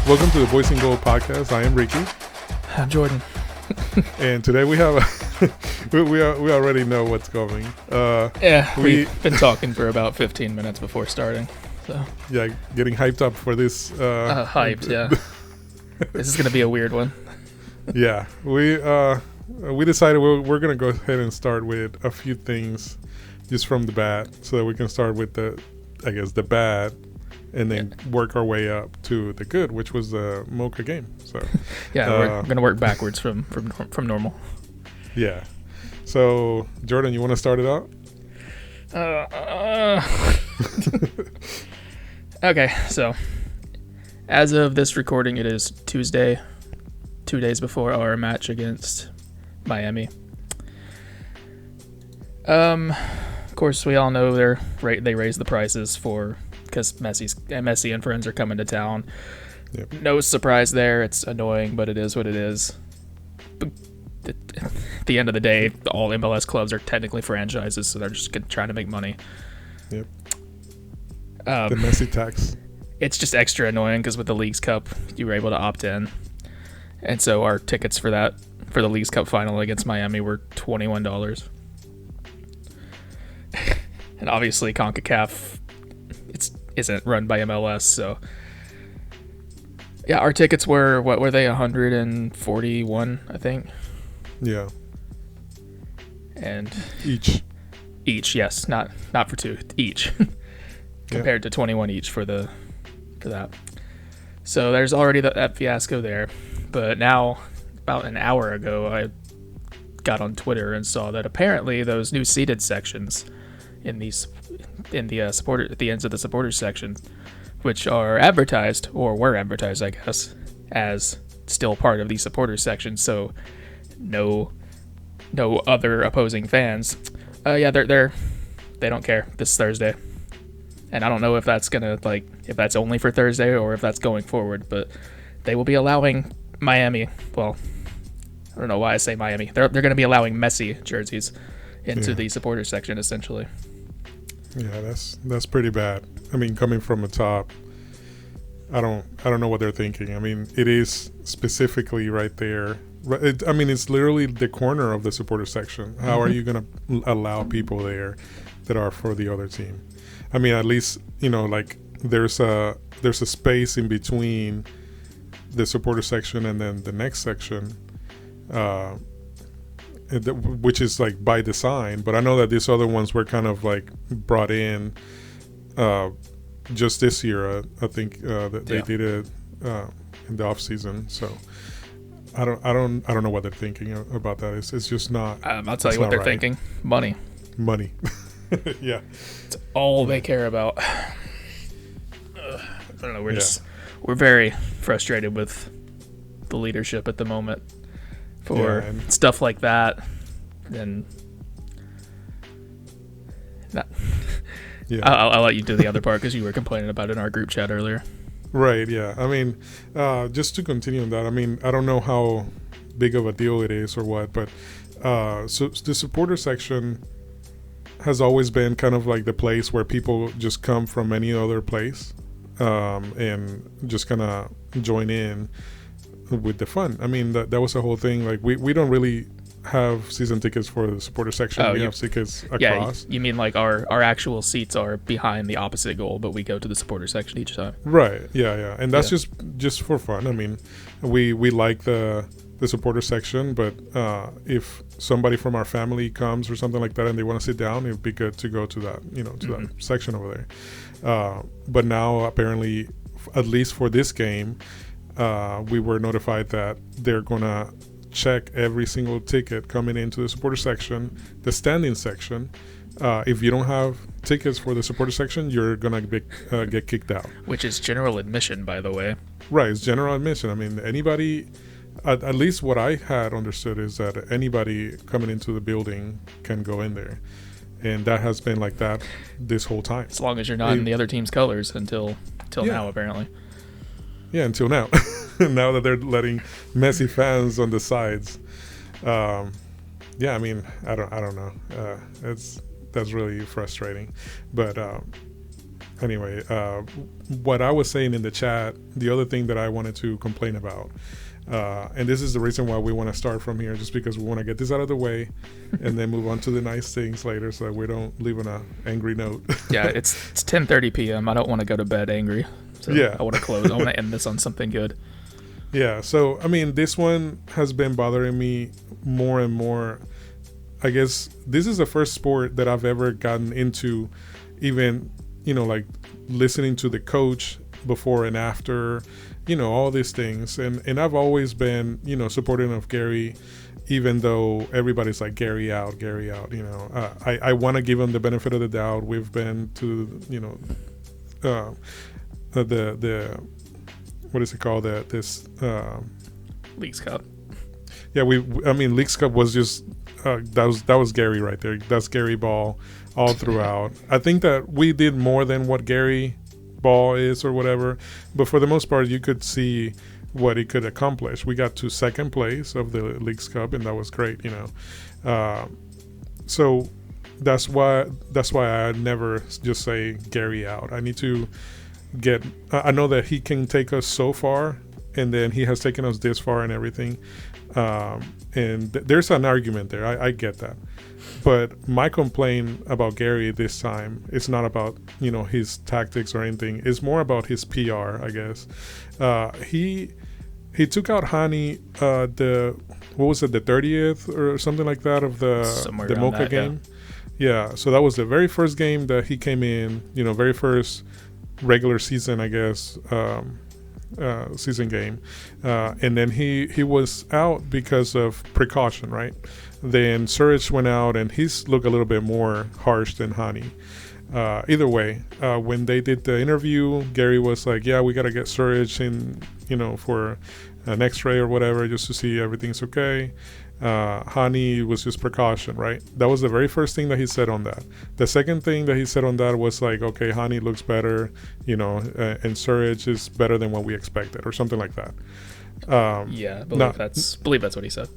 Welcome to the Boys and Gold podcast. I am Ricky. I'm Jordan. And today we have we already know what's coming. We've been talking for about 15 minutes before starting. So yeah, getting hyped up for this. Hyped, yeah. This is gonna be a weird one. Yeah, we decided we're gonna go ahead and start with a few things just from the bat, so that we can start with the bad, and then work our way up to the good, which was the Mocha game. So yeah, we're gonna work backwards from normal. Yeah. So Jordan, you want to start it out? Okay, so as of this recording, it is Tuesday, 2 days before our match against Miami. Of course, we all know they raised the prices because Messi and friends are coming to town. Yep. No surprise there. It's annoying, but it is what it is. But at the end of the day, all MLS clubs are technically franchises, so they're just trying to make money. Yep. The Messi tax. It's just extra annoying because with the Leagues Cup, you were able to opt in. And so our tickets for the Leagues Cup final against Miami were $21. And obviously CONCACAF isn't run by MLS, so yeah, our tickets were, what were they, 141, I think. Yeah. And each, yes, not for two, each. Compared to 21 each for that. So there's already that fiasco there. But now, about an hour ago, I got on Twitter and saw that apparently those new seated sections in the at the ends of the supporters section, which are advertised, or were advertised, I guess, as still part of the supporters section. So no other opposing fans. They don't care this Thursday. And I don't know if that's if that's only for Thursday or if that's going forward, but they will be allowing Miami. Well, I don't know why I say Miami. They're going to be allowing Messi jerseys into the supporters section, essentially. Yeah, that's pretty bad. I mean, coming from the top, I don't know what they're thinking. I mean, it is specifically right there. It's literally the corner of the supporters section. How are you going to allow people there that are for the other team? I mean, at least, there's a space in between the supporter section and then the next section, which is by design. But I know that these other ones were kind of brought in just this year. I think that they did it in the off season. So I don't know what they're thinking about that. It's just not. I'll tell you what they're thinking. Money. Yeah, it's all they care about. I don't know. We're very frustrated with the leadership at the moment for stuff like that. And I'll let you do the other part because you were complaining about it in our group chat earlier. Right. Yeah. I mean, just to continue on that. I mean, I don't know how big of a deal it is or what, but so the supporter section has always been kind of the place where people just come from any other place and just kind of join in with the fun. I mean, that was the whole thing. We don't really have season tickets for the supporter section. We have tickets across. Yeah, you mean our actual seats are behind the opposite goal, but we go to the supporter section each time. Right. Yeah. And that's just for fun. I mean, we like the supporter section, but if somebody from our family comes or something like that and they want to sit down, it would be good to go to that, that section over there. But now apparently, at least for this game, we were notified that they're gonna check every single ticket coming into the supporter section, the standing section. If you don't have tickets for the supporter section, you're gonna get kicked out. Which is general admission, by the way. Right, it's general admission. I mean, anybody. At least what I had understood is that anybody coming into the building can go in there. And that has been like that this whole time. As long as you're not in the other team's colors until now, apparently. Yeah, until now. Now that they're letting Messi fans on the sides. I mean, I don't know. That's really frustrating. But anyway, what I was saying in the chat, the other thing that I wanted to complain about, and this is the reason why we want to start from here, just because we want to get this out of the way and then move on to the nice things later so that we don't leave on an angry note. Yeah, it's 10:30 p.m. I don't want to go to bed angry. So Yeah. I want to close. I want to end this on something good. Yeah, so, I mean, this one has been bothering me more and more. I guess this is the first sport that I've ever gotten into, even, like listening to the coach before and after, all these things. And I've always been, supportive of Gary, even though everybody's like, Gary out. I want to give him the benefit of the doubt. We've been to, the what is it called? Leagues Cup. Yeah, Leagues Cup was just that was Gary right there. That's Gary Ball all throughout. I think that we did more than what Gary Ball is or whatever, but for the most part, you could see what he could accomplish. We got to second place of the Leagues Cup, and that was great. So that's why I never just say Gary out. I need to I know that he can take us so far, and then he has taken us this far and everything, and there's an argument there. I get that, but my complaint about Gary this time is not about his tactics or anything. It's more about his PR, I guess. He took out Hani the 30th or something like that of the Mocha game. Yeah, so that was the very first game that he came in. Very first regular season, I guess, season game, and then he was out because of precaution, right? Then Surich went out, and he's looked a little bit more harsh than Hani. Either way, when they did the interview, Gary was like, yeah, we got to get Surich in, for an x-ray or whatever, just to see everything's okay. Hani was just precaution, right? That was the very first thing that he said on that. The second thing that he said on that was like, okay, Hani looks better, and Surich is better than what we expected, or something like that. I believe that's what he said.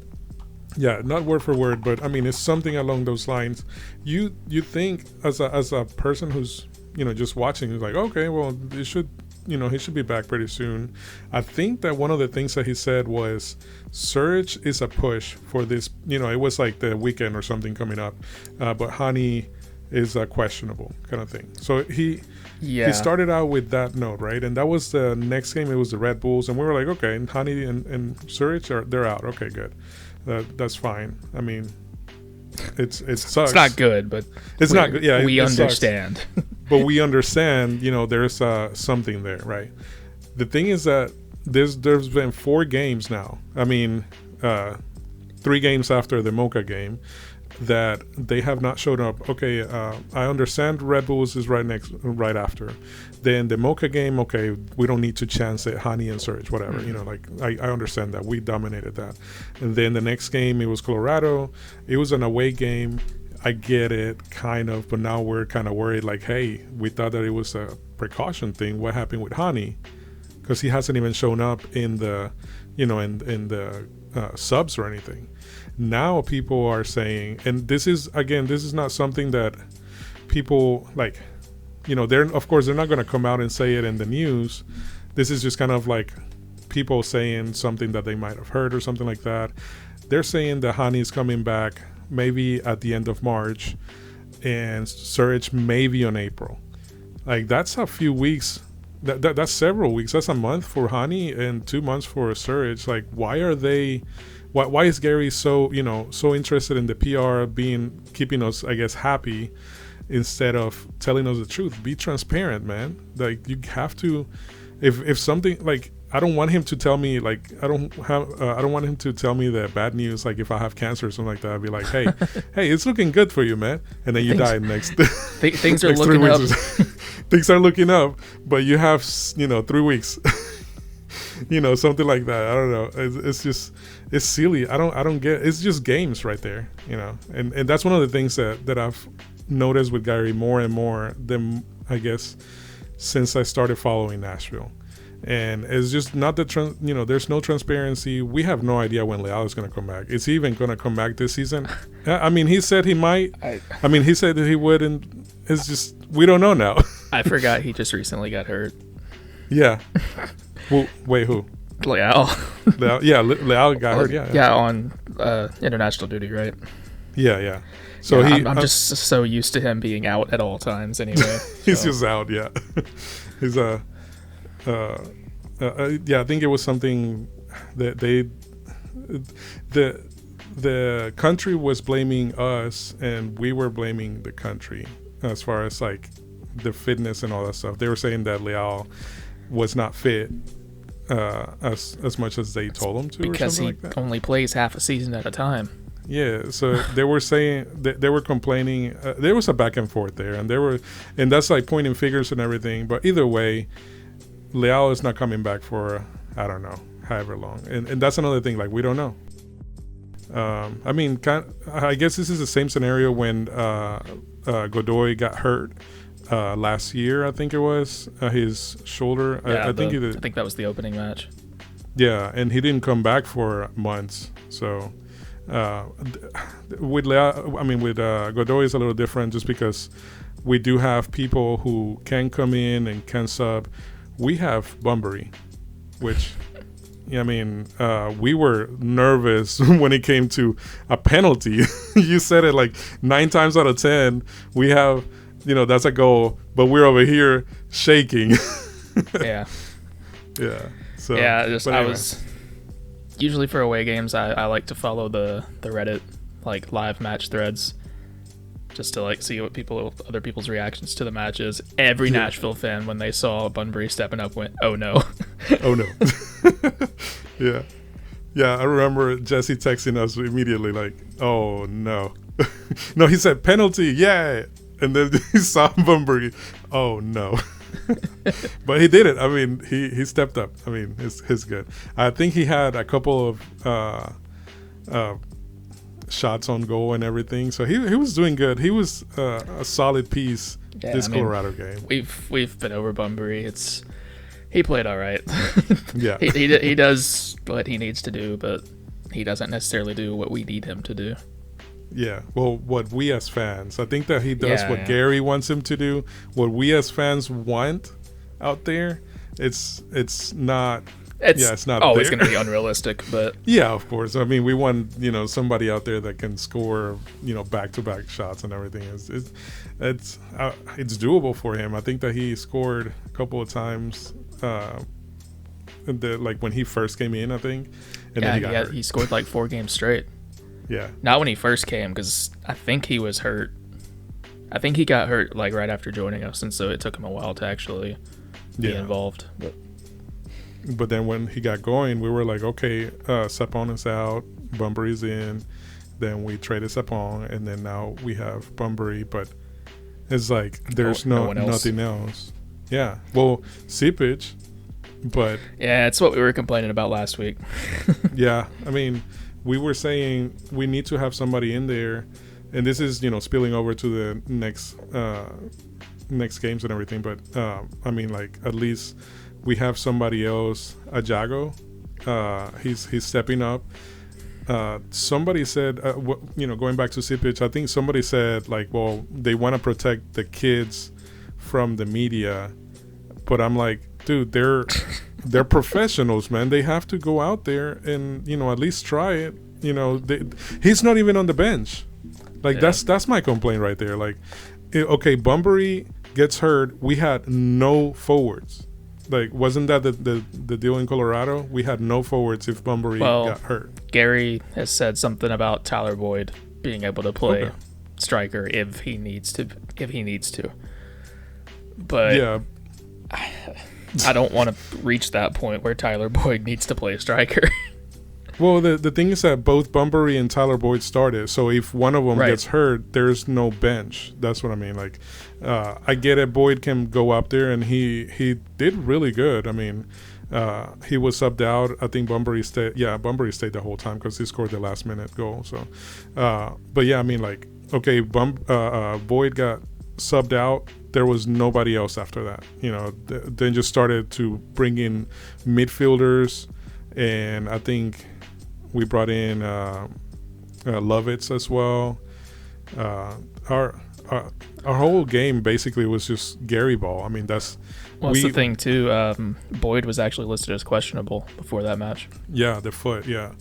Yeah, not word for word, but I mean, it's something along those lines. You think as a person who's just watching, is like, okay, well, it should. He should be back pretty soon. I think that one of the things that he said was Surge is a push for this. It was like the weekend or something coming up, but Hani is questionable kind of thing. So he started out with that note, right? And that was the next game. It was the Red Bulls, and we were like, okay, and Hani and Surge they're out. Okay, good. That's fine. I mean, it sucks. It's not good, but it's not good. Yeah, we understand. But we understand, there's something there, right? The thing is that there's been 4 games now. I mean, 3 games after the Mocha game that they have not showed up. Okay, I understand Red Bulls is right after. Then the Mocha game, okay, we don't need to chance it, Hani and Surge, whatever. I understand that. We dominated that. And then the next game, it was Colorado. It was an away game. I get it, kind of, but now we're kind of worried, like, hey, we thought that it was a precaution thing. What happened with Hani? Because he hasn't even shown up in the, in the subs or anything. Now people are saying, and this is not something that people, like, of course, they're not going to come out and say it in the news. This is just kind of like people saying something that they might have heard or something like that. They're saying that Hani is coming back maybe at the end of March, and Surge maybe on April. Like, that's a few weeks. That's several weeks. That's a month for Hani and 2 months for Surge. Like, why is Gary so interested in the PR keeping us, I guess, happy instead of telling us the truth? Be transparent, man. Like, you have to, if something, like, I don't want him to tell me, like, I don't want him to tell me the bad news, like if I have cancer or something like that. I'd be like, hey, it's looking good for you, man. And then you die next. Things are looking up. Things are looking up, but you have 3 weeks. Something like that. I don't know. It's just, it's silly. I don't get. It's just games right there. And that's one of the things that I've noticed with Gary more and more than, I guess, since I started following Nashville. And it's just not there's no transparency. We have no idea when Leal is going to come back. Is he even going to come back this season? I mean, he said he might. He said that he would, and it's just, we don't know now. I forgot he just recently got hurt. Yeah. Well, wait, who? Leal. Leal got hurt. Yeah. Yeah, on international duty, right? Yeah. So I'm just so used to him being out at all times. Anyway, he's just out. Yeah. He's I think it was something that the country was blaming us and we were blaming the country as far as like the fitness and all that stuff. They were saying that Leal was not fit as much as they told him to, because or something he like that. only plays half a season at a time. Yeah, so they were saying they were complaining. There was a back and forth there, and that's like pointing fingers and everything. But either way, Leal is not coming back for I don't know however long, and that's another thing. Like we don't know. I mean, I guess this is the same scenario when Godoy got hurt last year. I think it was his shoulder. Yeah, I think I think that was the opening match. Yeah, and he didn't come back for months. So with Godoy is a little different, just because we do have people who can come in and can sub. We have Bunbury, which. I mean, we were nervous when it came to a penalty. You said it like 9 times out of 10. We have, that's a goal, but we're over here shaking. Yeah. Yeah. So yeah, I was usually for away games. I like to follow the Reddit like live match threads, just to like see what other people's reactions to the matches. Every Nashville fan, when they saw Bunbury stepping up, went, "Oh no." Oh no. Yeah, I remember Jesse texting us immediately like, oh no. No, he said penalty, yeah, and then he saw Bunbury, oh no. But he did it. I mean, he stepped up. I mean, he's good. I think he had a couple of shots on goal and everything, so he was doing good. He was a solid piece Colorado game. We've been over Bunbury. He played all right. Yeah. he does what he needs to do, but he doesn't necessarily do what we need him to do. Yeah. Well, what we as fans, I think that he does what Gary wants him to do. What we as fans want out there, it's not. It's not always going to be unrealistic, but yeah, of course. I mean, we want somebody out there that can score back-to-back shots and everything. It's doable for him. I think that he scored a couple of times. Like when he first came in, I think. And then he scored like 4 games straight. Yeah. Not when he first came, because I think he was hurt. I think he got hurt like right after joining us, and so it took him a while to actually be involved. But then when he got going, we were like, okay, Sapon is out, Bunbury's in. Then we traded Sapon, and then now we have Bunbury. But it's like there's nothing else. Yeah. Well, Sipich, but yeah, it's what we were complaining about last week. Yeah. I mean, we were saying we need to have somebody in there, and this is spilling over to the next games and everything. But I mean, like at least. We have somebody else, Ajago. He's stepping up. Somebody said, going back to Sipich, I think somebody said like, well, they want to protect the kids from the media, but I'm like, dude, they're professionals, man. They have to go out there and at least try it. He's not even on the bench. Like that's my complaint right there. Like, okay, Bunbury gets hurt. We had no forwards. Like, wasn't that the deal in Colorado? We had no forwards if Bunbury got hurt. Gary has said something about Tyler Boyd being able to play striker if he needs to. But yeah, I don't want to reach that point where Tyler Boyd needs to play striker. Well, the thing is that both Bunbury and Tyler Boyd started. So if one of them gets hurt, there's no bench. That's what I mean. Like, I get it. Boyd can go up there, and he did really good. I mean, he was subbed out. I think Bunbury stayed. Yeah, Bunbury stayed the whole time because he scored the last minute goal. So, but yeah, I mean, like, okay, Boyd got subbed out. There was nobody else after that. Then just started to bring in midfielders, and I think. We brought in Lovitz as well. our whole game basically was just Gary ball. I mean, that's the thing too. Boyd was actually listed as questionable before that match. Yeah, the foot. Yeah,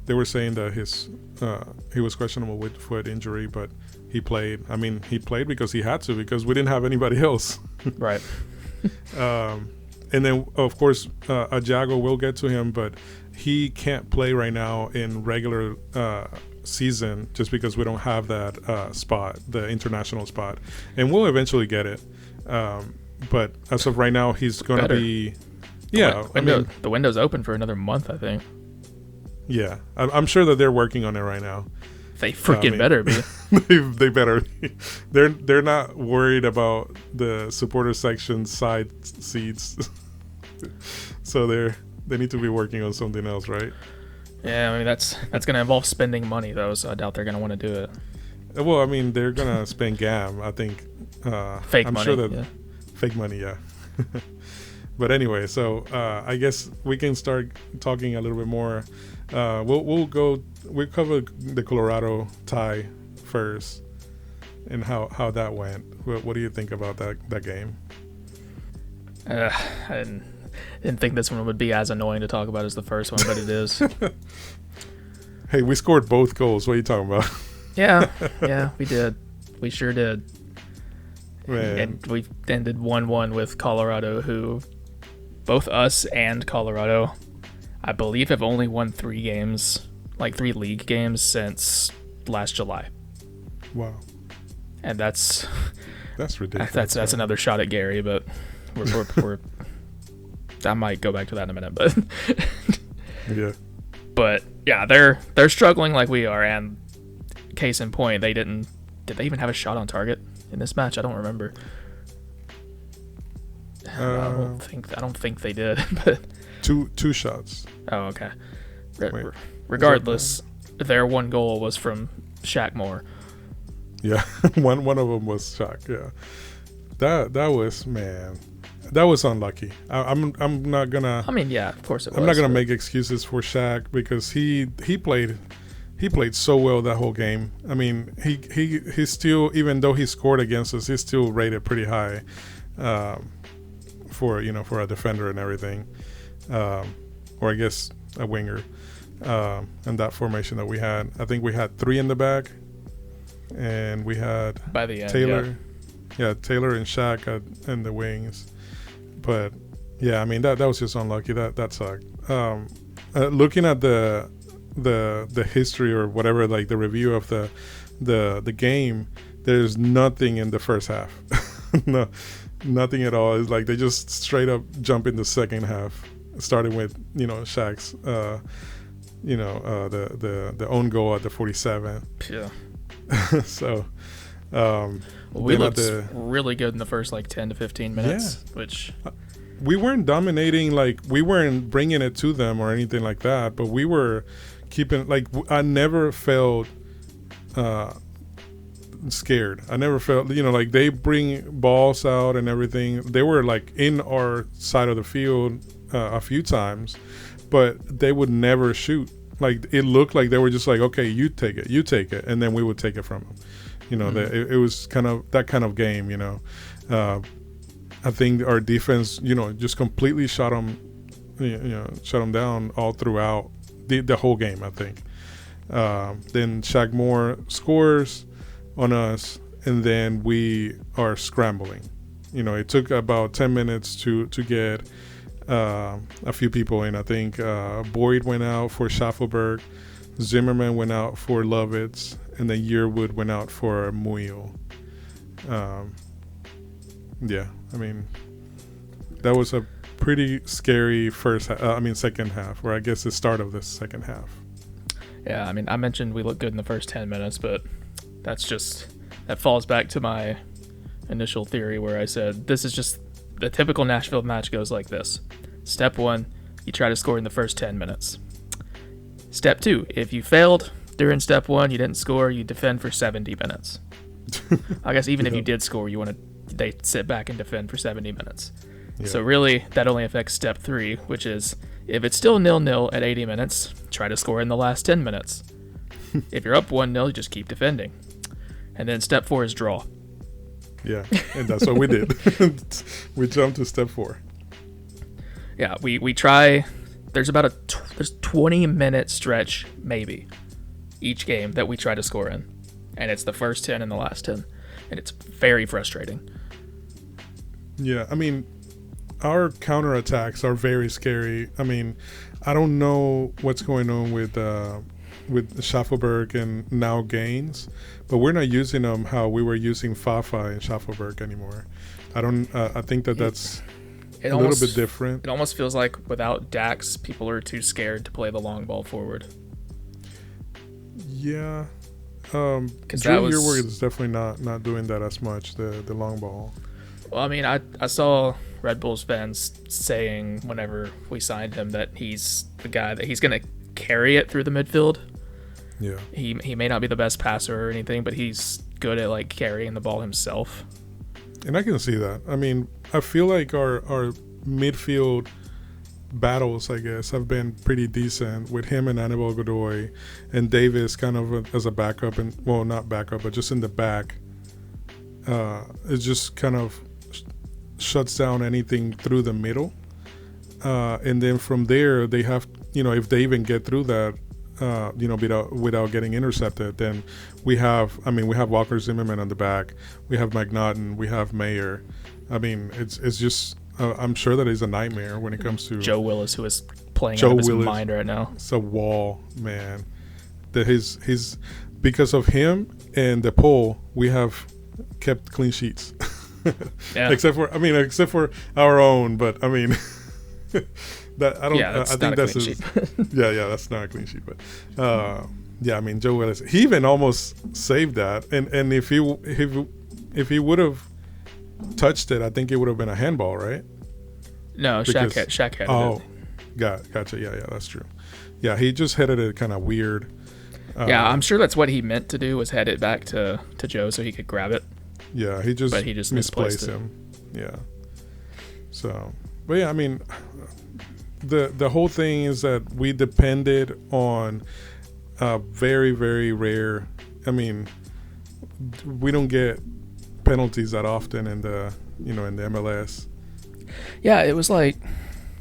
they were saying that he was questionable with foot injury, but he played. I mean, he played because he had to, because we didn't have anybody else. Right. And then of course Ajago will get to him, but he can't play right now in regular season just because we don't have that spot, the international spot, and we'll eventually get it. But as of right now, he's going to be. Yeah, the window's open for another month, I think. Yeah, I'm sure that they're working on it right now. They freaking better be. They better be. They're not worried about the supporter section side seats, so they need to be working on something else, right? Yeah, I mean that's going to involve spending money though, so I doubt they're going to want to do it. Well, I mean they're going to spend GAM, I think. Fake I'm money. sure that yeah. Fake money, yeah. But anyway, so I guess we can start talking a little bit more. We'll cover the Colorado tie first and how that went. What do you think about that game? I didn't think this one would be as annoying to talk about as the first one, but it is. Hey, we scored both goals. What are you talking about? Yeah, we did. We sure did. Man. And we ended 1-1 with Colorado, who both us and Colorado, I believe, have only won 3 league games since last July. Wow. And that's ridiculous. That's another shot at Gary, but we're I might go back to that in a minute, but yeah. But yeah, they're struggling like we are, and case in point, did they even have a shot on target in this match? I don't remember. I don't think they did. But two shots. Oh, okay. Regardless, their one goal was from Shaq Moore. Yeah, one of them was Shaq. Yeah, that was, man, that was unlucky. I'm not gonna. I mean, yeah, of course it was. I'm not gonna make excuses for Shaq because he played so well that whole game. I mean, he still, even though he scored against us, he's still rated pretty high for a defender and everything, or I guess a winger. And that formation that we had, I think we had 3 in the back, and we had by the end, Taylor, Taylor and Shaq in the wings. But yeah, I mean that was just unlucky. That sucked. Looking at the history or whatever, like the review of the game, there's nothing in the first half. No, nothing at all. It's like they just straight up jump in the second half, starting with Shaq's the own goal at the 47. Yeah. So we looked really good in the first 10 to 15 minutes, which we weren't dominating, we weren't bringing it to them or anything like that, but we were keeping, I never felt scared. I never felt, they bring balls out and everything. They were in our side of the field a few times, but they would never shoot. It looked like they were just okay, you take it, and then we would take it from them. It was kind of that kind of game. I think our defense, just completely shut them down all throughout the whole game, I think. Then Shaq Moore scores on us, and then we are scrambling. It took about 10 minutes to get a few people in. I think Boyd went out for Schaffelberg, Zimmerman went out for Lovitz, and then Yearwood went out for Muyo. Yeah, I mean, that was a pretty scary second half, or I guess the start of the second half. Yeah, I mean, I mentioned we looked good in the first 10 minutes, but that falls back to my initial theory where I said this is just the typical Nashville match goes like this. Step 1, you try to score in the first 10 minutes. Step 2, if you failed during step 1, you didn't score, you defend for 70 minutes. I guess even if you did score, they sit back and defend for 70 minutes. Yeah. So really, that only affects step 3, which is if it's still 0-0 at 80 minutes, try to score in the last 10 minutes. If you're up 1-0, just keep defending. And then step 4 is draw. Yeah, and that's what we did. We jumped to step 4. Yeah, we try. There's about there's 20-minute stretch maybe each game that we try to score in, and it's the first 10 and the last 10, and it's very frustrating. Yeah, I mean, our counterattacks are very scary. I mean, I don't know what's going on with Schaffelberg and now Gaines, but we're not using them how we were using Fafa and Schaffelberg anymore. I think that's a little bit different. It almost feels like without Dax, people are too scared to play the long ball forward. Yeah. Drew Yearwood is definitely not doing that as much, the long ball. Well, I mean, I saw Red Bulls fans saying whenever we signed him that he's the guy that he's going to carry it through the midfield. Yeah. He may not be the best passer or anything, but he's good at like carrying the ball himself. And I can see that. I mean, I feel like our midfield battles, I guess, have been pretty decent with him and Annabelle Godoy and Davis kind of as a backup, and well, not backup, but just in the back. It just kind of shuts down anything through the middle. And then from there, they have, if they even get through that, without getting intercepted, then we have Walker Zimmerman on the back, we have McNaughton, we have Mayer. I mean, it's just I'm sure that is a nightmare when it comes to Joe Willis, who is playing out of his mind right now. It's a wall, man. That his because of him and the pole, we have kept clean sheets. Yeah. except for our own, but I mean. That I don't. Yeah, I think that's his. Yeah, that's not a clean sheet, but I mean, Joe Willis. He even almost saved that, and if he would have touched it, I think it would have been a handball, right? No, Shaq had it. Gotcha. Yeah, that's true. Yeah, he just headed it kind of weird. Yeah, I'm sure that's what he meant to do, was head it back to Joe so he could grab it. Yeah, he just misplaced him. Yeah. So, but yeah, I mean, the whole thing is that we depended on very, very rare. I mean, we don't get penalties that often in the MLS. Yeah, it was like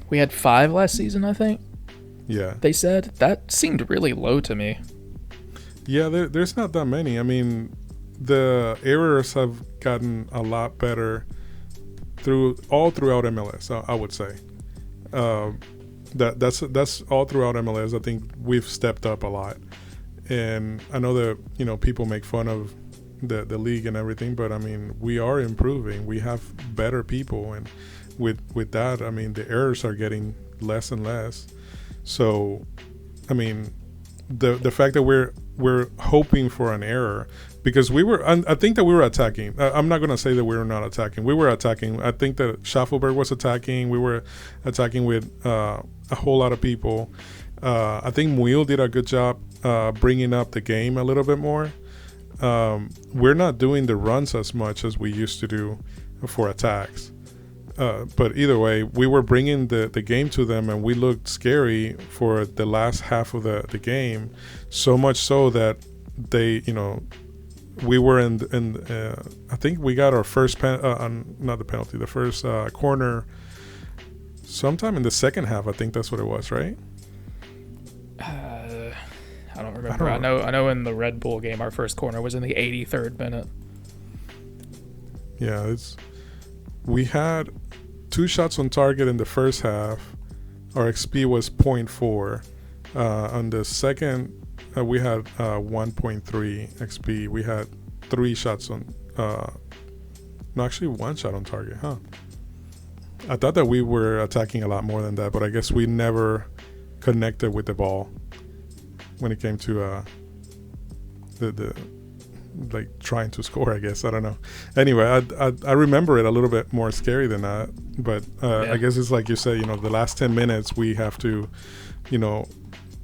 we had 5 last season, I think. Yeah. They said that seemed really low to me. Yeah, there's not that many. I mean, the errors have gotten a lot better throughout MLS. I would say. That's all throughout MLS. I think we've stepped up a lot, and I know that people make fun of the league and everything, but I mean, we are improving. We have better people, and with that, I mean, the errors are getting less and less. So, I mean, the fact that we're hoping for an error, because I think that we were attacking. I'm not going to say that we were not attacking. We were attacking. I think that Schaffelberg was attacking. We were attacking with a whole lot of people. I think Muil did a good job bringing up the game a little bit more. We're not doing the runs as much as we used to do for attacks. But either way, we were bringing the game to them, and we looked scary for the last half of the game, so much so that they, we were in I think we got our first not the penalty, the first corner sometime in the second half. I think that's what it was, right? I don't remember. I know in the Red Bull game, our first corner was in the 83rd minute. Yeah, we had 2 shots on target in the first half. Our XP was 0.4. On the second, we had 1.3 XP. We had 3 shots on. No, actually 1 shot on target. Huh. I thought that we were attacking a lot more than that, but I guess we never connected with the ball when it came to the like trying to score, I guess. I don't know. Anyway, I remember it a little bit more scary than that, but I guess it's like you said, the last 10 minutes we have to,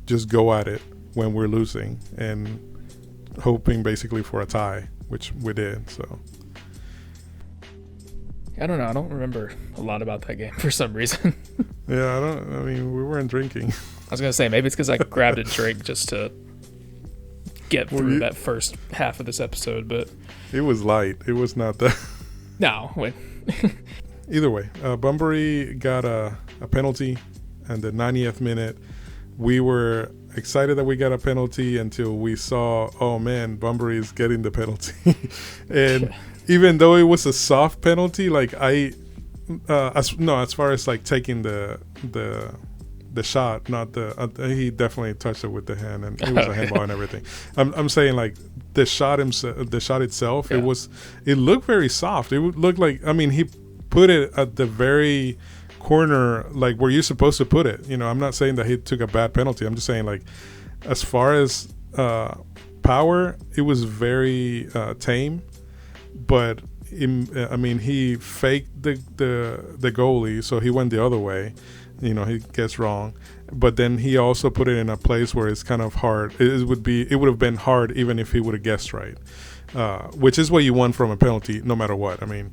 just go at it when we're losing and hoping basically for a tie, which we did. So I don't know. I don't remember a lot about that game for some reason. Yeah, I mean, we weren't drinking. I was gonna say maybe it's because I grabbed a drink just to get through that first half of this episode, but it was light. It was not that. No, wait. Either way, Bunbury got a penalty in the 90th minute. We were excited that we got a penalty until we saw, oh man, Bunbury is getting the penalty. And even though it was a soft penalty, like as far as like taking the shot, not the he definitely touched it with the hand, and it was a handball and everything. I'm saying like the shot itself, Yeah. it looked very soft. It would look like, I mean, he put it at the very corner, like where you're supposed to put it. I'm not saying that he took a bad penalty. I'm just saying, like, as far as power, it was very tame. But he faked the goalie, so he went the other way. He gets wrong, but then he also put it in a place where it's kind of hard. It would have been hard even if he would have guessed right, which is what you want from a penalty, no matter what. I mean,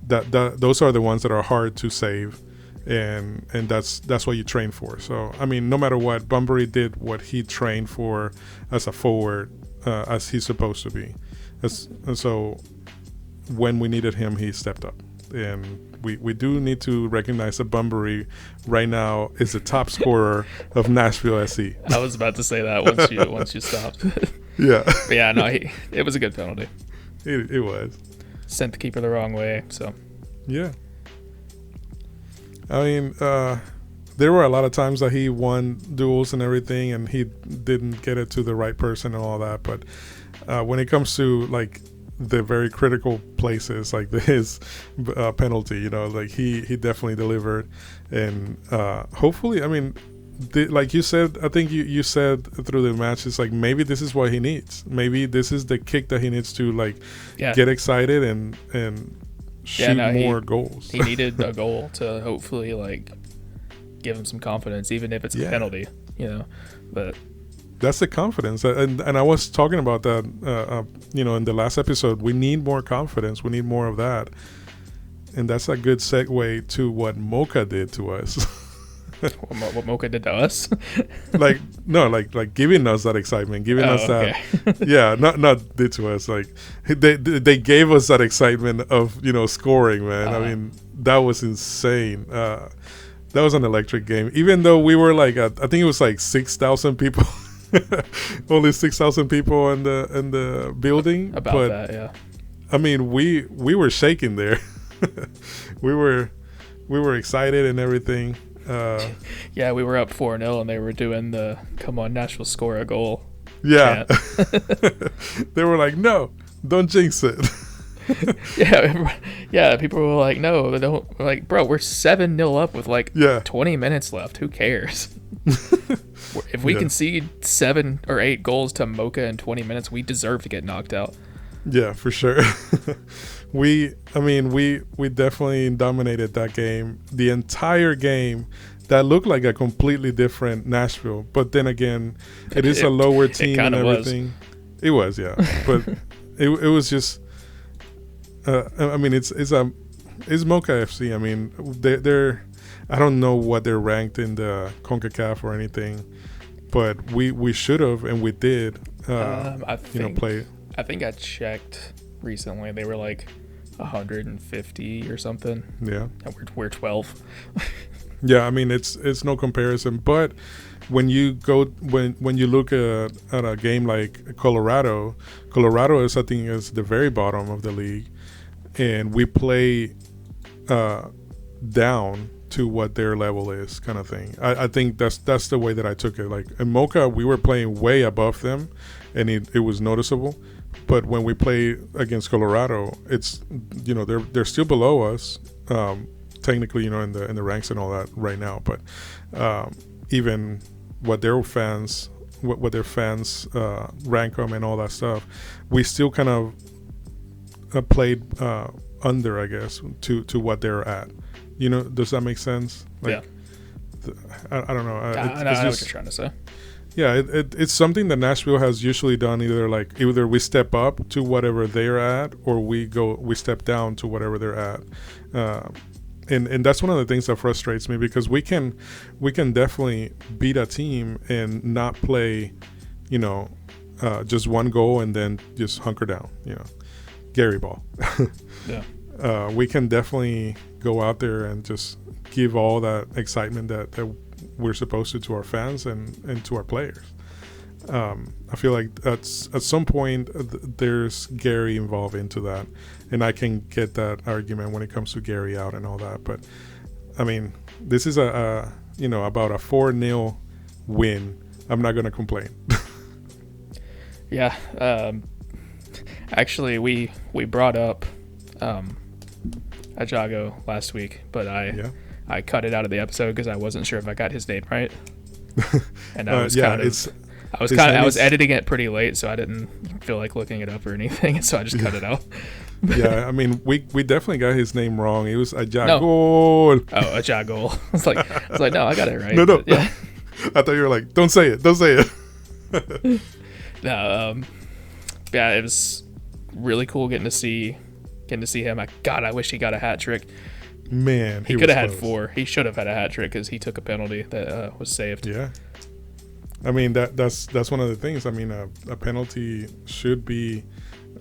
those are the ones that are hard to save. And that's what you train for. So I mean, no matter what, Bunbury did what he trained for as a forward, as he's supposed to be. And so when we needed him, he stepped up. And we do need to recognize that Bunbury right now is the top scorer of Nashville SC. I was about to say that once you stopped. Yeah. But yeah, no, it was a good penalty. It was. Sent the keeper the wrong way, so. Yeah. I mean, there were a lot of times that he won duels and everything, and he didn't get it to the right person and all that. But when it comes to like the very critical places, like his penalty, like he definitely delivered, and hopefully, I mean, like you said, I think you said through the match, it's like maybe this is what he needs. Maybe this is the kick that he needs to get excited and shoot more goals. He needed a goal to hopefully give him some confidence, even if it's a penalty, But that's the confidence, and I was talking about that, in the last episode. We need more confidence. We need more of that, and that's a good segue to what Mocha did to us. what Mocha did to us? like giving us that excitement, giving us that, not did to us. Like they gave us that excitement of scoring, man. I mean, that was insane. That was an electric game. Even though we were I think it was 6,000 people, only 6,000 people in the building. About that, yeah. I mean, we were shaking there. we were excited and everything. Yeah, we were up 4-0 and they were doing the "Come on, Nashville, score a goal." Yeah. They were like, "No, don't jinx it." Yeah. People were like, "No, don't." We're like, bro, we're 7-0 up with 20 minutes left. Who cares? If we concede 7 or 8 goals to Mocha in 20 minutes, we deserve to get knocked out. Yeah, for sure. We definitely dominated that game. The entire game, that looked like a completely different Nashville. But then again, it is a lower team and everything. It was, yeah. But it was just. I mean, it's Mocha FC. I mean, they're. I don't know what they're ranked in the CONCACAF or anything, but we should have, and we did. Play. I think I checked recently. They were 150 or something. Yeah. And we're 12. Yeah, I mean it's no comparison. But when you look at a game like Colorado is, I think, is the very bottom of the league, and we play down to what their level is, kind of thing. I think that's the way that I took it. Like in Mocha, we were playing way above them, and it was noticeable. But when we play against Colorado, it's they're still below us, technically, in the ranks and all that right now. But even what their fans rank them and all that stuff, we still kind of played under, I guess, to what they're at. Does that make sense? Yeah. I don't know. I know what you're trying to say. Yeah, it's something that Nashville has usually done. Either we step up to whatever they're at, or we step down to whatever they're at. And that's one of the things that frustrates me, because we can definitely beat a team and not play, just one goal and then just hunker down. Gary ball. Yeah. we can definitely go out there and just give all that excitement that we're supposed to our fans and to our players. I feel like at some point there's Gary involved into that, and I can get that argument when it comes to Gary out and all that. But I mean, this is about a 4-0 win. I'm not gonna complain. Yeah. Actually, we brought up Ajago last week, but I cut it out of the episode because I wasn't sure if I got his name right, and I was I was editing it pretty late, so I didn't feel like looking it up or anything, so I just cut it out. Yeah, I mean, we definitely got his name wrong. It was Ajago. No. Oh, Ajago. I was like, no, I got it right. No. But, yeah. I thought you were like, don't say it. No, yeah, it was really cool getting to see him. I wish he got a hat trick. Man, he could have had 4. He should have had a hat trick because he took a penalty that was saved. Yeah. I mean, that's one of the things. I mean, a penalty should be,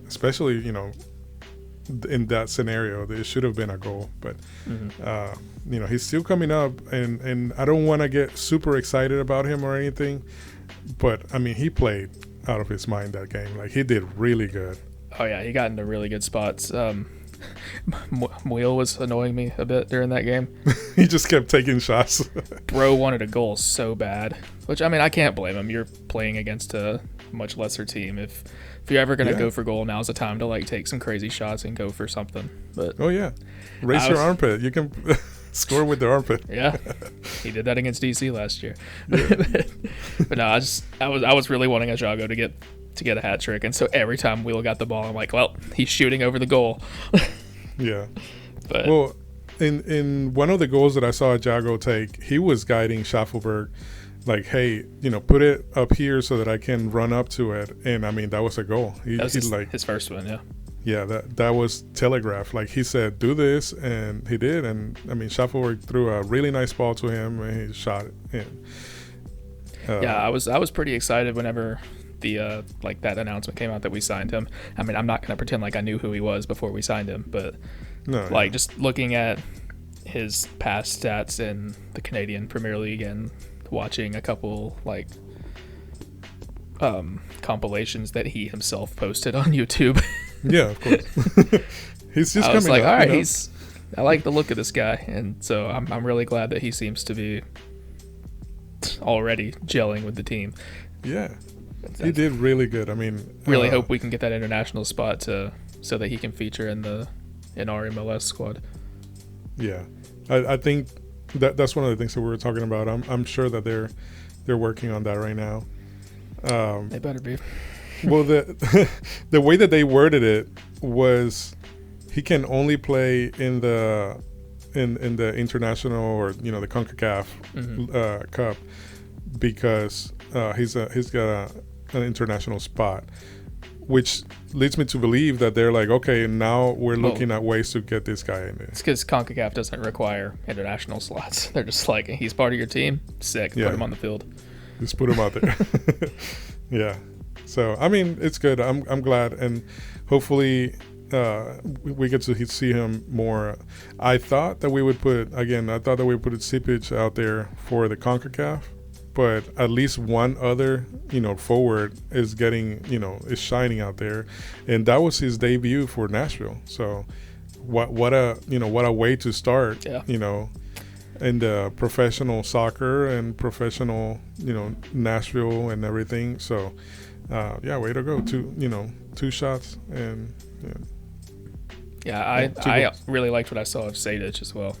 especially, in that scenario, it should have been a goal. But, he's still coming up, and I don't want to get super excited about him or anything. But, I mean, he played out of his mind that game. Like, he did really good. Oh, yeah, he got into really good spots. Muil was annoying me a bit during that game. He just kept taking shots. Bro wanted a goal so bad, which, I mean, I can't blame him. You're playing against a much lesser team. If you're ever going to go for goal, now's the time to take some crazy shots and go for something. But oh yeah, raise your armpit. You can score with the armpit. Yeah, he did that against DC last year. But no, I was really wanting Ajago to get a hat trick, and so every time Wheel got the ball, I'm like, well, he's shooting over the goal. Yeah. But well, in one of the goals that I saw Ajago take, he was guiding Schaffelberg, like, hey, put it up here so that I can run up to it. And I mean, that was a goal. That was his first one, yeah. Yeah, that was telegraphed. Like, he said, do this, and he did. And I mean, Schaffelberg threw a really nice ball to him, and he shot it in. Yeah, I was pretty excited whenever the that announcement came out that we signed him. I mean, I'm not gonna pretend like I knew who he was before we signed him, but just looking at his past stats in the Canadian Premier League and watching a couple compilations that he himself posted on YouTube. Yeah, of course. He's just coming like, up, all right, I like the look of this guy, and so I'm really glad that he seems to be already gelling with the team. Yeah. He did really good. I mean, really hope we can get that international spot so that he can feature in our MLS squad. Yeah, I think that's one of the things that we were talking about. I'm sure that they're working on that right now. They better be. Well, the way that they worded it was he can only play in the international or the CONCACAF Cup because he's got an international spot, which leads me to believe that they're like, okay, now we're looking at ways to get this guy in there. It's because CONCACAF doesn't require international slots. They're just like, he's part of your team, sick, put him on the field. Just put him out there. Yeah. So I mean, it's good. I'm glad, and hopefully we get to see him more. I thought that we would put Sipic out there for the CONCACAF, but at least one other, forward is getting, is shining out there, and that was his debut for Nashville. So, what a way to start, in the professional soccer and professional, Nashville and everything. So, way to go! Two shots and. Yeah, I really liked what I saw of Sadic as well.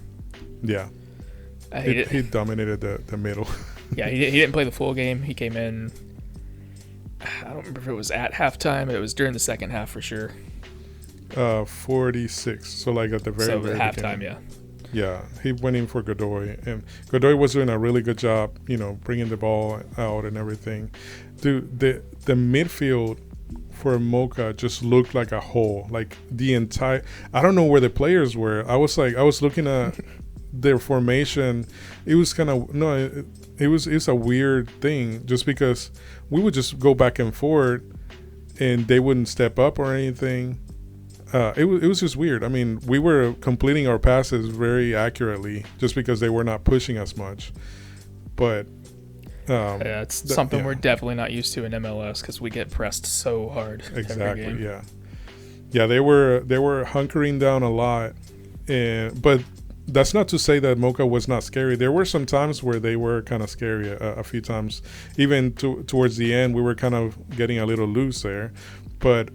Yeah, he dominated the middle. Yeah, he didn't play the full game. He came in, I don't remember if it was at halftime. It was during the second half for sure. 46. So at the very halftime, beginning. Yeah, he went in for Godoy, and Godoy was doing a really good job, bringing the ball out and everything. Dude, the midfield for Mocha just looked like a whole. Like the entire, I don't know where the players were. I was looking at their formation. It was it's a weird thing just because we would just go back and forth and they wouldn't step up or anything. it was just weird. I mean, we were completing our passes very accurately just because they were not pushing us much. But yeah, it's something we're definitely not used to in MLS because we get pressed so hard. Exactly. Every game. Yeah. Yeah, they were hunkering down a lot, but that's not to say that Mocha was not scary. There were some times where they were kind of scary. A few times, even towards the end, we were kind of getting a little loose there. But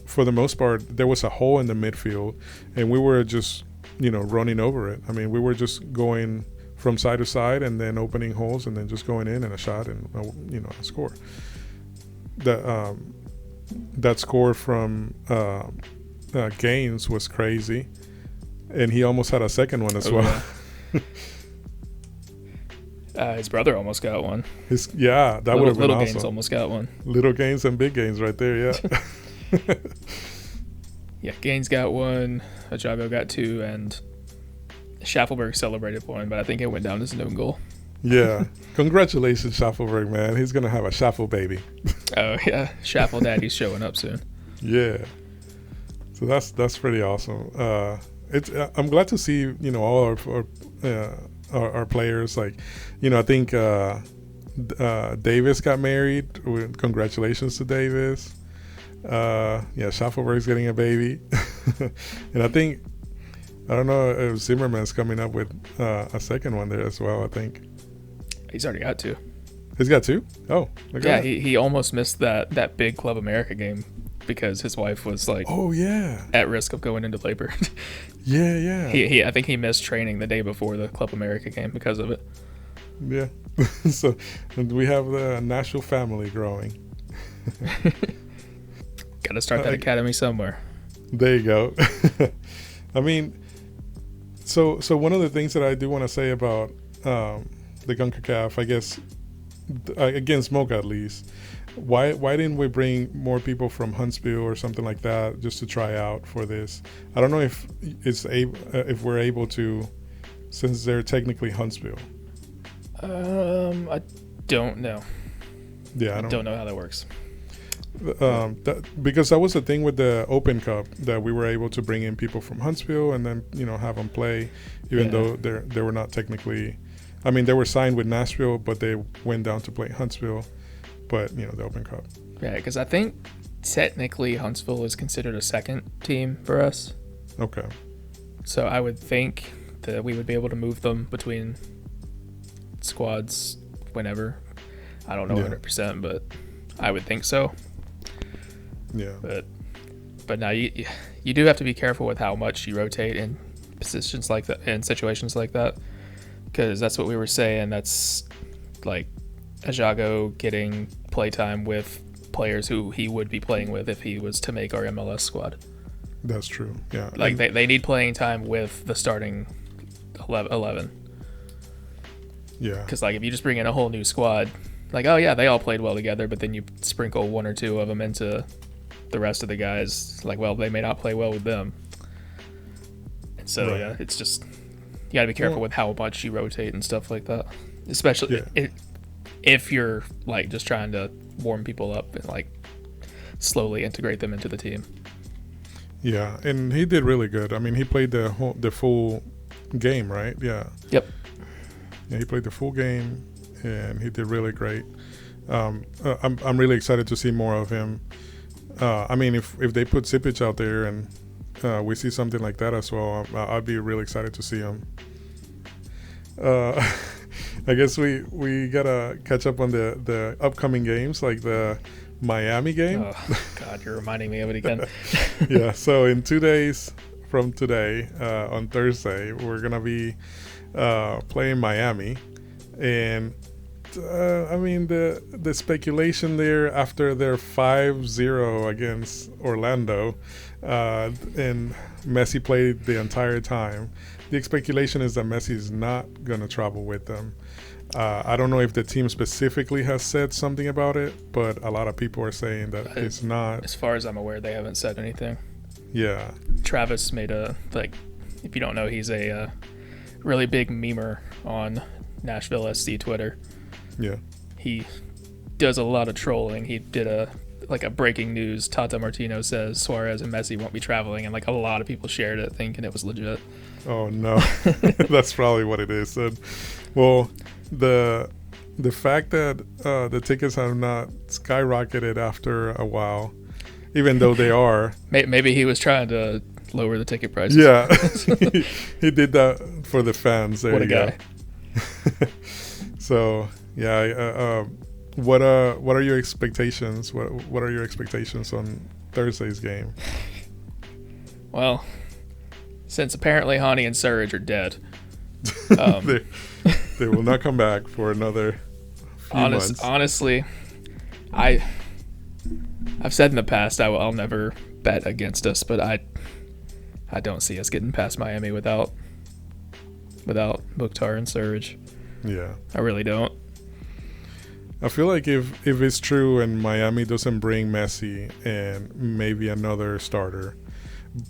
for the most part, there was a hole in the midfield, and we were just running over it. I mean, we were just going from side to side and then opening holes and then just going in and a shot and a score. That score from Gaines was crazy, and he almost had a second one as well. Yeah. His brother almost got one. That would have been awesome. Little Gaines almost got one. Little Gaines and big Gaines right there, yeah. Yeah, Gaines got one, Ajago got two, and Schaffelberg celebrated one, but I think it went down as an own goal. Yeah. Congratulations, Schaffelberg, man. He's going to have a Schaffel baby. Oh, yeah. Schaffel Daddy's showing up soon. Yeah. So that's pretty awesome. I'm glad to see, all our players. Like, I think Davis got married. Congratulations to Davis. Schaffelberg's getting a baby. And I don't know if Zimmerman's coming up with a second one there as well, I think. He's already got two. He's got two? Oh. Yeah, he almost missed that big Club America game because his wife was like, oh yeah, at risk of going into labor. Yeah. I think he missed training the day before the Club America game because of it. Yeah. So we have the Nashville family growing. Got to start that academy somewhere. There you go. I mean, so one of the things that I do want to say about the CONCACAF, I guess, against Mocha at least, why didn't we bring more people from Huntsville or something like that just to try out for this? I don't know if we're able to, since they're technically Huntsville. I don't know. Yeah, I don't know how that works. Because that was the thing with the Open Cup, that we were able to bring in people from Huntsville and then have them play, even though they were not technically. I mean, they were signed with Nashville, but they went down to play Huntsville. But the Open Cup. Yeah, because I think technically Huntsville is considered a second team for us. Okay. So I would think that we would be able to move them between squads whenever. I don't know 100%, but I would think so. Yeah. But now you do have to be careful with how much you rotate in positions like that, in situations like that, because that's what we were saying. That's like Ajago getting playtime with players who he would be playing with if he was to make our MLS squad. That's true. Yeah. Like they need playing time with the starting 11. Yeah. Because like if you just bring in a whole new squad, like, oh yeah, they all played well together, but then you sprinkle one or two of them into the rest of the guys, like, well, they may not play well with them. And so yeah, it's just, you gotta be careful with how much you rotate and stuff like that, especially if you're like just trying to warm people up and like slowly integrate them into the team. Yeah, and he did really good. I mean, he played the full game, right? Yeah. Yep. Yeah, he played the full game, and he did really great. I'm really excited to see more of him. I mean, if they put Sipic out there and we see something like that as well, I'd be really excited to see him. I guess we gotta catch up on the upcoming games, like the Miami game. Oh, God, you're reminding me of it again. Yeah, so in 2 days from today, on Thursday, we're gonna be playing Miami, and I mean the speculation there after their 5-0 against Orlando, and Messi played the entire time. The speculation is that Messi is not gonna travel with them. I don't know if the team specifically has said something about it, but a lot of people are saying that it's not. As far as I'm aware, they haven't said anything. Yeah. Travis made if you don't know, he's a really big memer on Nashville SC Twitter. Yeah. He does a lot of trolling. He did a like a breaking news. Tata Martino says Suarez and Messi won't be traveling, and like a lot of people shared it thinking it was legit. Oh no, that's probably what it is. And, well, the fact that the tickets have not skyrocketed after a while, even though they are. Maybe he was trying to lower the ticket prices. Yeah, he did that for the fans. There What a you go. guy. So yeah, what are your expectations? What are your expectations on Thursday's game? Well, since apparently Hani and Surridge are dead, they will not come back for another few months. Honestly, I've said in the past I'll never bet against us, but I don't see us getting past Miami without Mukhtar and Surridge. Yeah, I really don't. I feel like if it's true and Miami doesn't bring Messi and maybe another starter,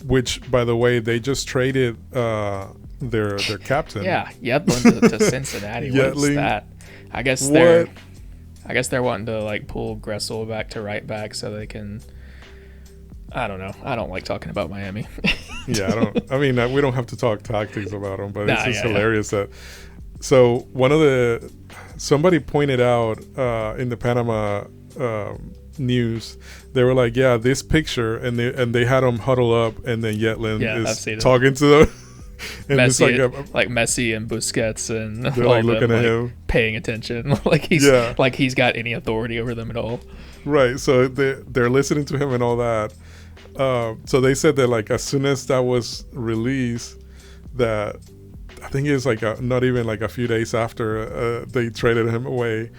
which by the way they just traded their captain. Yeah, Yedlin to Cincinnati. What's that? I guess they're wanting to like pull Gressel back to right back so they can. I don't know. I don't like talking about Miami. Yeah, I mean, we don't have to talk tactics about them, but it's just hilarious that. So somebody pointed out in the Panama news, they were like, yeah, this picture, and they had them huddle up, and then Yetlin is talking to them. And Messi, it's like Messi and Busquets, and they're like looking at him, paying attention, like he's got any authority over them at all. Right. So they're listening to him and all that. So they said that like as soon as that was released, that I think it's like not even like a few days after they traded him away.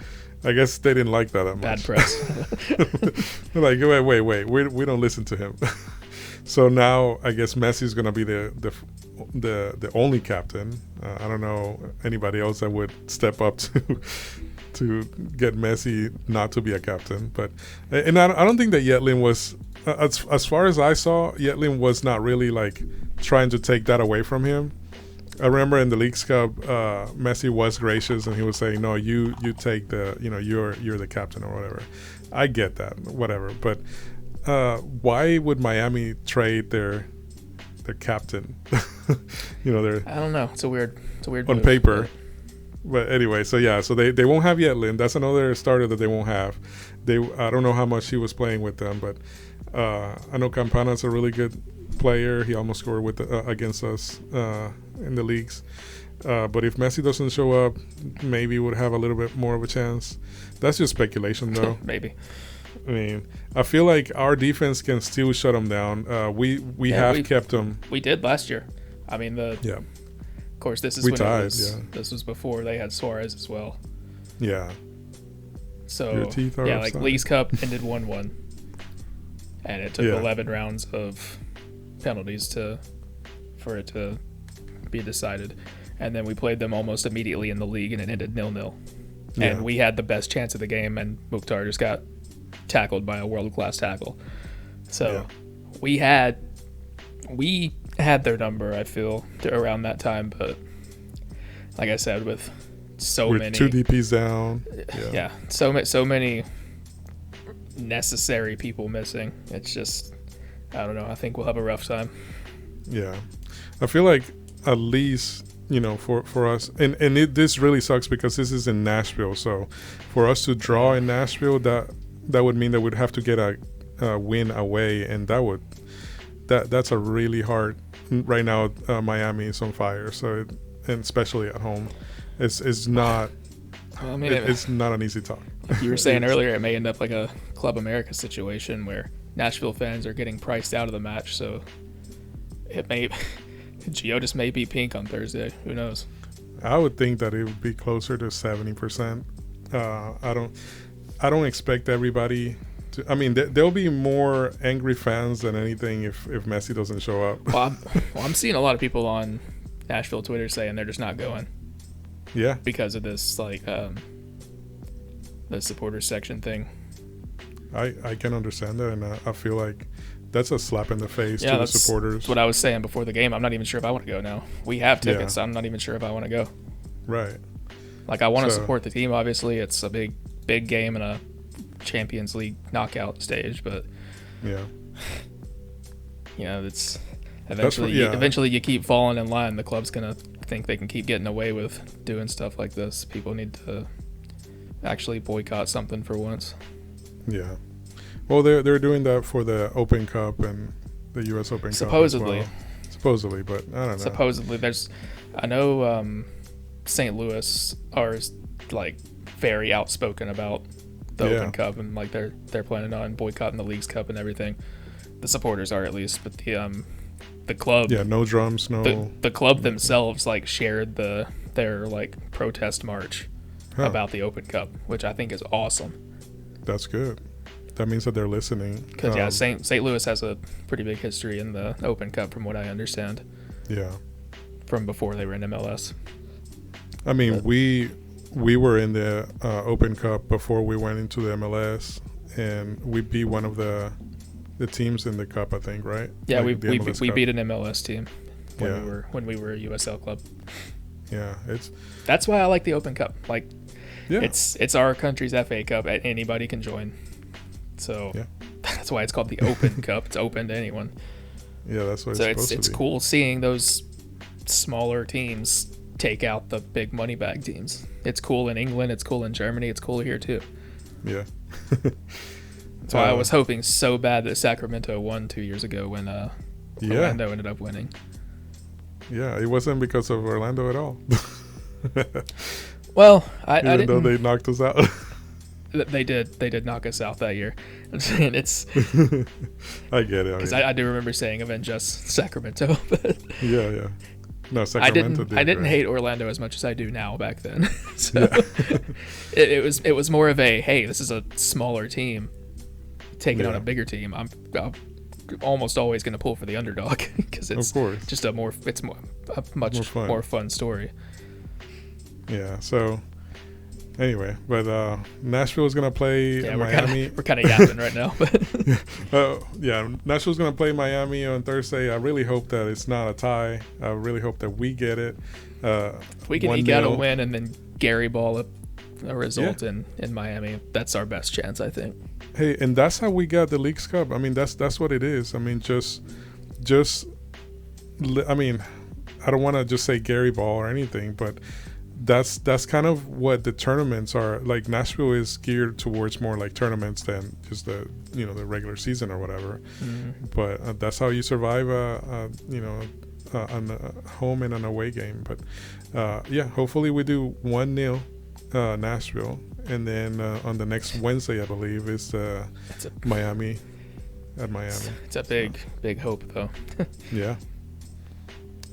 I guess they didn't like that Bad much. press. They're like, wait, we don't listen to him. So now I guess Messi's gonna be the only captain. I don't know anybody else that would step up to get Messi not to be a captain. But I don't think that Yetlin was as far as I saw, Yetlin was not really like trying to take that away from him. I remember in the Leagues Cup, Messi was gracious and he was saying, "No, you take the, you're the captain or whatever." I get that, whatever. But why would Miami trade their captain? I don't know. It's a weird on move, paper. But anyway, so they won't have Yetlin. That's another starter that they won't have. I don't know how much he was playing with them, but I know Campana's a really good player. He almost scored against us in the leagues. But if Messi doesn't show up, maybe would have a little bit more of a chance. That's just speculation, though. Maybe. I mean, I feel like our defense can still shut them down. We kept them. We did last year. I mean, Of course, this is this was before they had Suarez as well. Yeah. So your teeth are like Leagues Cup ended 1-1, and it took 11 rounds of penalties for it to be decided, and then we played them almost immediately in the league, and it ended 0-0. And we had the best chance of the game, and Mukhtar just got tackled by a world-class tackle. So we had their number, I feel, around that time, but like I said, with many 2 DPs down, so many necessary people missing, it's just, I don't know, I think we'll have a rough time. Yeah, I feel like at least for us, and this really sucks because this is in Nashville, so for us to draw in Nashville, that would mean that we'd have to get a win away, and that's a really hard. Right now, Miami is on fire, so and especially at home, it's not. Well, I mean, it's not an easy talk. Like you were saying earlier, it may end up like a Club America situation where Nashville fans are getting priced out of the match, so Gio just may be pink on Thursday. Who knows? I would think that it would be closer to 70%. I don't expect everybody to. I mean, there'll be more angry fans than anything if Messi doesn't show up. Well, I'm seeing a lot of people on Nashville Twitter saying they're just not going. Yeah. Because of this, like, the supporters section thing. I can understand that, and I feel like that's a slap in the face to the supporters. That's what I was saying before the game. I'm not even sure if I want to go now. We have tickets. So I'm not even sure if I want to go. Right. Like, I want to support the team, obviously. It's a big game and a Champions League knockout stage, but yeah, it's eventually you keep falling in line. The club's gonna think they can keep getting away with doing stuff like this. People need to actually boycott something for once. Yeah. Well, they're doing that for the Open Cup and the U.S. Open supposedly. Cup as well. Supposedly, but I don't know. Supposedly, I know St. Louis are like very outspoken about the Open Cup, and like they're planning on boycotting the Leagues Cup and everything. The supporters are, at least, but the club, no drums, no. The club themselves like shared their like protest march about the Open Cup, which I think is awesome. That's good. That means that they're listening. Because St. Louis has a pretty big history in the Open Cup, from what I understand. Yeah. From before they were in MLS. I mean, we were in the Open Cup before we went into the MLS, and we beat one of the teams in the cup, I think, right? Yeah, like we beat an MLS team when we were a USL club. Yeah, that's why I like the Open Cup. Like, it's our country's FA Cup. Anybody can join. So that's why it's called the Open Cup. It's open to anyone. Yeah, that's what it's supposed to be. It's cool seeing those smaller teams take out the big money bag teams. It's cool in England. It's cool in Germany. It's cool here too. Yeah. That's why I was hoping so bad that Sacramento won 2 years ago when Orlando ended up winning. Yeah, it wasn't because of Orlando at all. Well, even though they knocked us out. They did knock us out that year. And it's I get it. Because I do remember saying avenge us, Sacramento. But yeah. No, Sacramento I didn't hate Orlando as much as I do now back then. So it was more of a, hey, this is a smaller team taking on a bigger team. I'm almost always going to pull for the underdog because it's just a much more fun story. Yeah. So anyway, but Nashville is going to play Miami. We're kind of yapping right now. But Nashville's going to play Miami on Thursday. I really hope that it's not a tie. I really hope that we get it. If we can eke out a win and then Gary Ball a result in Miami, that's our best chance, I think. Hey, and that's how we got the Leagues Cup. I mean, that's what it is. I mean, I mean, I don't want to just say Gary Ball or anything, but that's kind of what the tournaments are. Like, Nashville is geared towards more like tournaments than just the the regular season or whatever. Mm-hmm. But that's how you survive on a home and an away game. But hopefully we do 1-0 Nashville, and then on the next Wednesday, I believe, is Miami at Miami. It's a big hope, though. Yeah,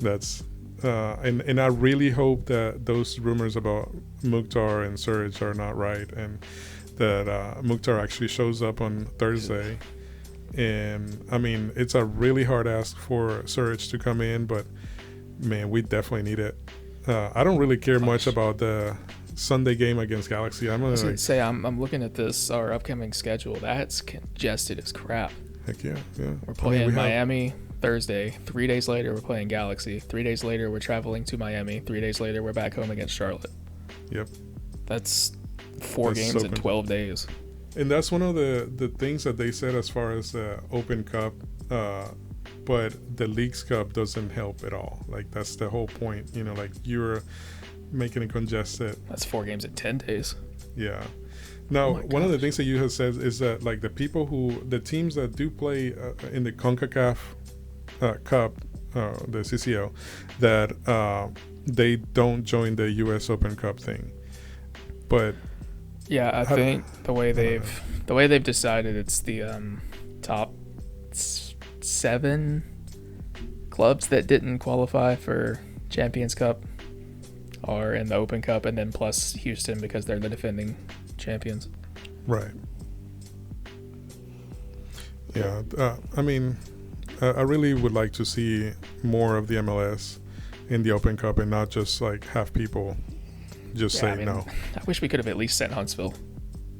that's and I really hope that those rumors about Mukhtar and Surridge are not right, and that Mukhtar actually shows up on Thursday. And I mean, it's a really hard ask for Surridge to come in, but man, we definitely need it. I don't really care much about the Sunday game against Galaxy. I'm looking at our upcoming schedule. That's congested as crap. Heck yeah. We're playing Miami Thursday. 3 days later, we're playing Galaxy. 3 days later, we're traveling to Miami. 3 days later, we're back home against Charlotte. Yep. That's 4 games in 12 days. And that's one of the things that they said as far as the Open Cup, but the Leagues Cup doesn't help at all. Like, that's the whole point. Like, you're making it congested. That's 4 games in 10 days. Yeah. Now, one of the things that you have said is that, like, the teams that do play in the CONCACAF Cup, the CCO, that they don't join the U.S. Open Cup thing. But yeah, I think the way they've decided, it's the top 7 clubs that didn't qualify for Champions Cup are in the Open Cup, and then plus Houston because they're the defending champions. Right. Yeah. I mean, I really would like to see more of the MLS in the Open Cup and not just like have people just say no. I wish we could have at least sent Huntsville.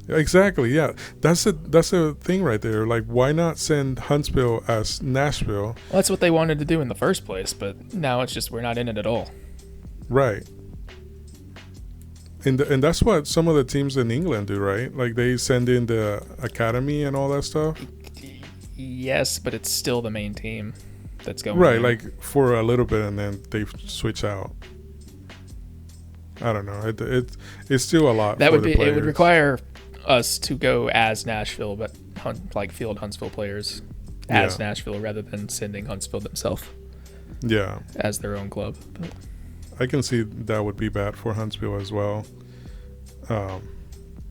Exactly. Yeah. That's a thing right there. Like, why not send Huntsville as Nashville? Well, that's what they wanted to do in the first place, but now it's just we're not in it at all. Right. And that's what some of the teams in England do, right? Like they send in the academy and all that stuff. Yes, but it's still the main team that's going. Right, in. like for a little bit, and then they switch out. I don't know. It's still a lot. That for would the be. players. It would require us to go as Nashville, but like field Huntsville players as Nashville rather than sending Huntsville themselves. Yeah, as their own club. But I can see that would be bad for Huntsville as well. I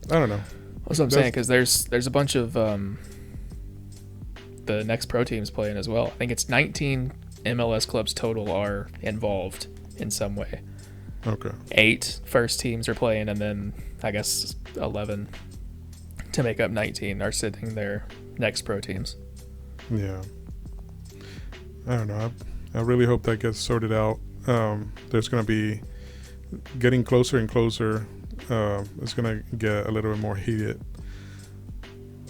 don't know. That's what I'm saying, because there's a bunch of the next pro teams playing as well. I think it's 19 MLS clubs total are involved in some way. Okay. 8 first teams are playing, and then I guess 11 to make up 19 are sitting their next pro teams. Yeah. I don't know. I really hope that gets sorted out. There's going to be getting closer and closer. It's going to get a little bit more heated.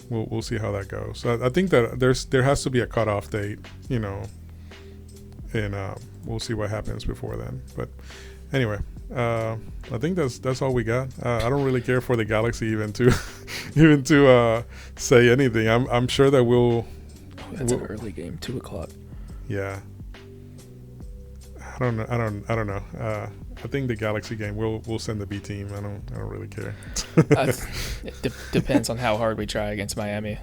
We'll see how that goes. So I think that there has to be a cutoff date, and we'll see what happens before then. But anyway, I think that's all we got. I don't really care for the Galaxy even to say anything. I'm sure that we'll. That's an early game, 2:00. Yeah. I don't know. I think the Galaxy game we'll send the B team. I don't really care. It depends on how hard we try against Miami.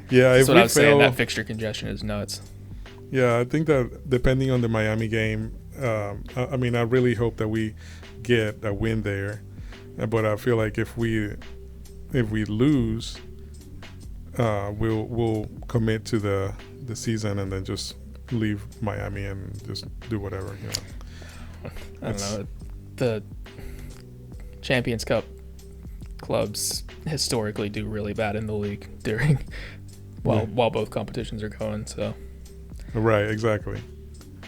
Yeah, that's if what we I was fail, saying. That fixture congestion is nuts. Yeah, I think that depending on the Miami game, I really hope that we get a win there. But I feel like if we lose, we'll commit to the season and then just leave Miami and just do whatever. I don't know. The Champions Cup clubs historically do really bad in the league while both competitions are going. So. Right. Exactly.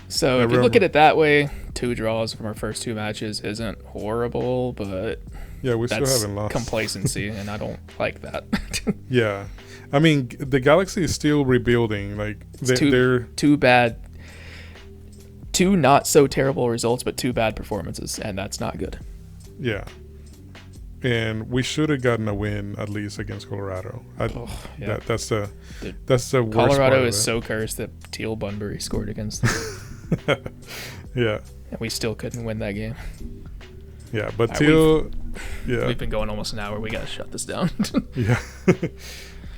So if you look at it that way, 2 draws from our first 2 matches isn't horrible, but yeah, we still haven't lost. Complacency, and I don't like that. Yeah. I mean, the Galaxy is still rebuilding. Like they're 2 bad, 2 not so terrible results, but 2 bad performances, and that's not good. Yeah, and we should have gotten a win at least against Colorado. That's the worst. Colorado is so cursed that Teal Bunbury scored against them. Yeah, and we still couldn't win that game. Yeah, but Teal. We've been going almost an hour. We gotta shut this down. Yeah.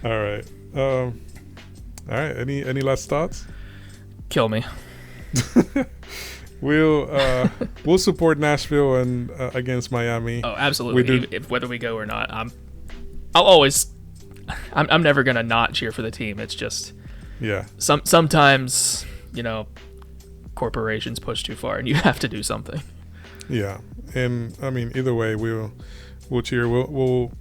All right. All right. Any last thoughts? Kill me. We'll support Nashville and against Miami. Oh, absolutely. Whether we go or not, I'm never gonna not cheer for the team. It's just sometimes corporations push too far and you have to do something. Yeah, and I mean either way we'll cheer. We'll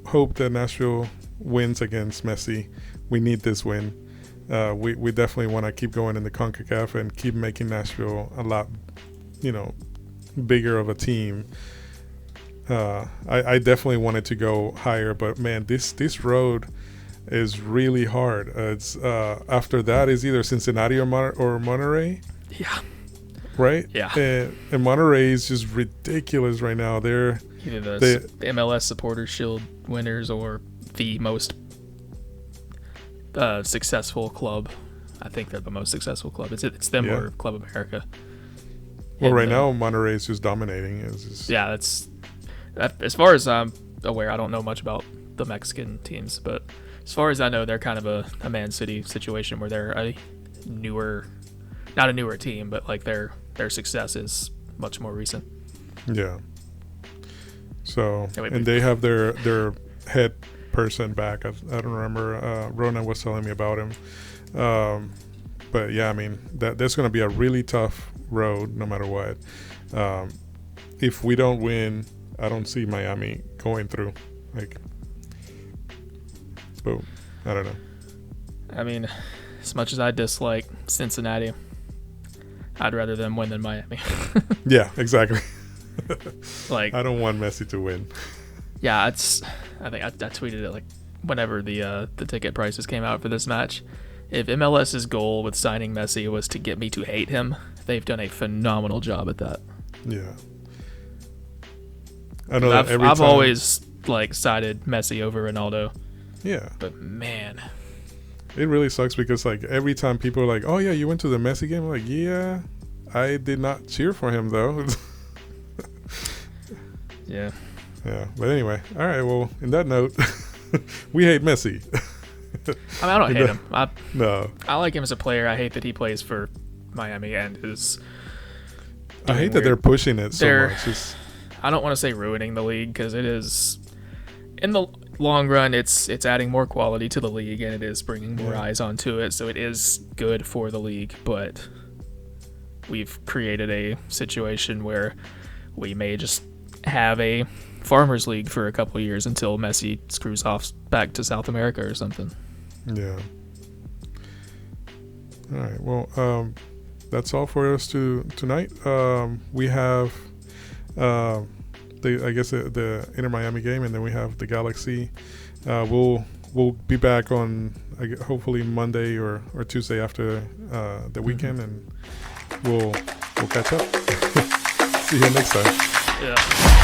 hope that Nashville wins against Messi. We need this win. We definitely want to keep going in the CONCACAF and keep making Nashville a lot, bigger of a team. I definitely wanted to go higher, but man, this road is really hard. It's after that is either Cincinnati or Monterrey. Yeah. Right. Yeah. And Monterrey is just ridiculous right now. They're either the MLS Supporters Shield winners or the most successful club. I think they're the most successful club. It's them or Club America. Well, right now Monterrey is just dominating. That's as far as I'm aware. I don't know much about the Mexican teams, but as far as I know, they're kind of a Man City situation where they're not a newer team, but like their success is much more recent. Yeah. So and they have their head person back. I don't remember. Ronan was telling me about him. But yeah, I mean that's going to be a really tough road no matter what. If we don't win, I don't see Miami going through. But I don't know. I mean, as much as I dislike Cincinnati, I'd rather them win than Miami. Yeah, exactly. I don't want Messi to win. Yeah, I think I tweeted it whenever the ticket prices came out for this match. If MLS's goal with signing Messi was to get me to hate him, they've done a phenomenal job at that. Yeah. I know that I've always like sided Messi over Ronaldo. Yeah. But man, it really sucks because like every time people are like, "Oh yeah, you went to the Messi game," I'm like, "Yeah, I did not cheer for him though." Yeah. Yeah. But anyway, all right. Well, in that note, we hate Messi. I mean, I don't hate him. No. I like him as a player. I hate that he plays for Miami and is. I hate that they're pushing it so much. I don't want to say ruining the league because it is. In the long run, it's adding more quality to the league and it is bringing more eyes onto it. So it is good for the league, but we've created a situation where we may just have a farmers league for a couple of years until Messi screws off back to South America or something. Yeah. All right. Well, that's all for us tonight. We have the Inter Miami game, and then we have the Galaxy. We'll be back on hopefully Monday or Tuesday after the weekend, and we'll catch up. See you next time. Yeah.